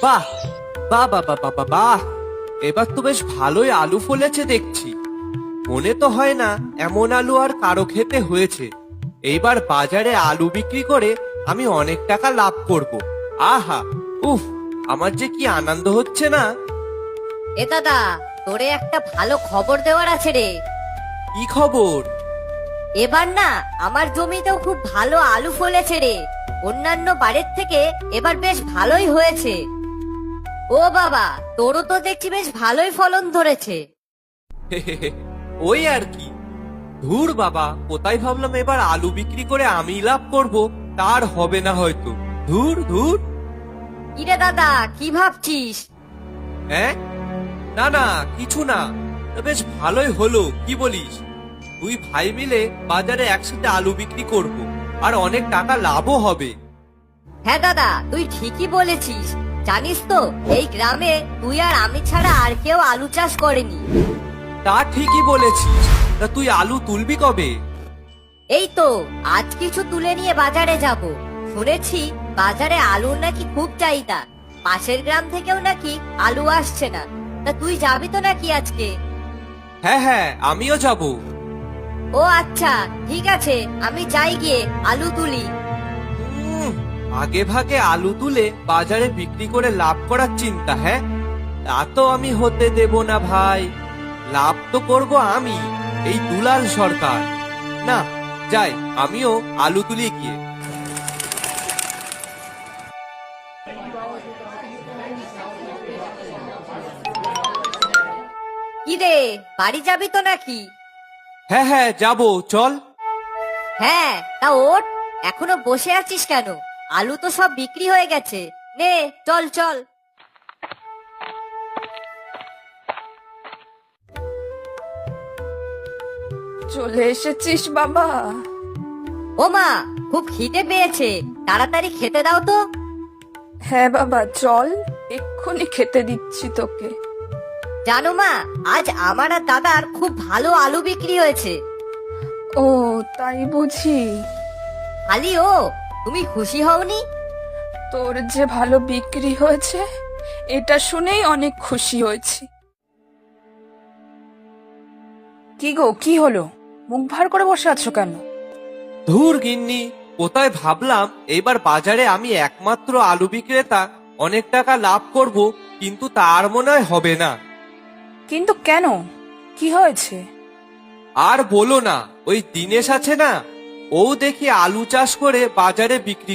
বাহ বাহ বাহ বাহ বাহ বাহ বাহ! এবার তো বেশ ভালোই আলু ফলেছে দেখছি। মনে তো হয় না এমন আলু আর কারো খেতে হয়েছে। এইবার বাজারে আলু বিক্রি করে আমি অনেক টাকা লাভ করব। আহা, উফ, আমার যে কি আনন্দ হচ্ছে না। এ দাদা, তোরে একটা ভালো খবর দেওয়ার আছে রে। কি খবর? এবার না আমার জমিতেও খুব ভালো আলু ফলেছে রে। অন্যান্য বাড়ির থেকে এবার বেশ ভালোই হয়েছে। ও বাবা, তোরও তো দেখছি বেশ ভালোই ফলন ধরেছে। ওই আর কি। ধুর বাবা, কোথায় ভাবলাম এবার আলু বিক্রি করে আমি লাভ করব, তার হবে না হয়তো। ধুর ধুর। কিরে দাদা, কি ভাবছিস? হ্যাঁ, না না, কিছু না। তা বেশ ভালোই হলো, কি বলিস? দুই ভাই মিলে বাজারে একসাথে আলু বিক্রি করব, আর অনেক টাকা লাভও হবে। হ্যাঁ দাদা, তুই ঠিকই বলেছিস। জানিস তো, এই গ্রামে তুই আর আমি ছাড়া আর কেউ আলু চাষ করেনি। তা ঠিকই বলেছিস। তা তুই আলু তুলবি কবে? এই তো আজ কিছু তুলে নিয়ে বাজারে যাব। শুনেছি বাজারে আলুর নাকি খুব চাহিদা। পাশের গ্রাম থেকেও নাকি আলু আসছে না। তা তুই যাবি তো নাকি আজকে? হ্যাঁ হ্যাঁ, আমিও যাব। ও আচ্ছা, ঠিক আছে, আমি যাই গিয়ে আলু তুলি। আগে ভাগে আলু তুলে বাজারে বিক্রি করে লাভ করার চিন্তা? হ্যাঁ, তা তো আমি হতে দেব না ভাই। লাভ তো করব আমি, এই দুলাল সরকার। না, যাই, আমিও আলু তুলি গিয়ে। কি রে, বাড়ি যাবি তো নাকি? হ্যাঁ হ্যাঁ, যাবো, চল। হ্যাঁ, তা ওঠ। এখনো বসে আছিস কেন? আলু তো সব বিক্রি হয়ে গেছে। নে, চল চল। চলে এসেছিস বাবা? ও মা, খুব খিদে পেয়েছে, তাড়াতাড়ি খেতে দাও তো। হ্যাঁ বাবা, চল, এক্ষুনি খেতে দিচ্ছি তোকে। জানো মা, আজ আমার আর দাদার খুব ভালো আলু বিক্রি হয়েছে। ও, তাই বুঝি? খালি ও, তুমি খুশি হওনি? তোর যে ভালো বিক্রি হয়েছে, এটা শুনেই অনেক খুশি হয়েছি। কি গো, কি হলো? মুখ ভার করে বসে আছো কেন? ধুর গিন্নি, কোথায় ভাবলাম এইবার বাজারে আমি একমাত্র আলু বিক্রেতা, অনেক টাকা লাভ করব, কিন্তু তার মনে হয় হবে না। কিন্তু কেন, কি হয়েছে? আর বলো না, ওই দিনেশ আছে না, ও দেখি আলু চাষ করে বাজারে বিক্রি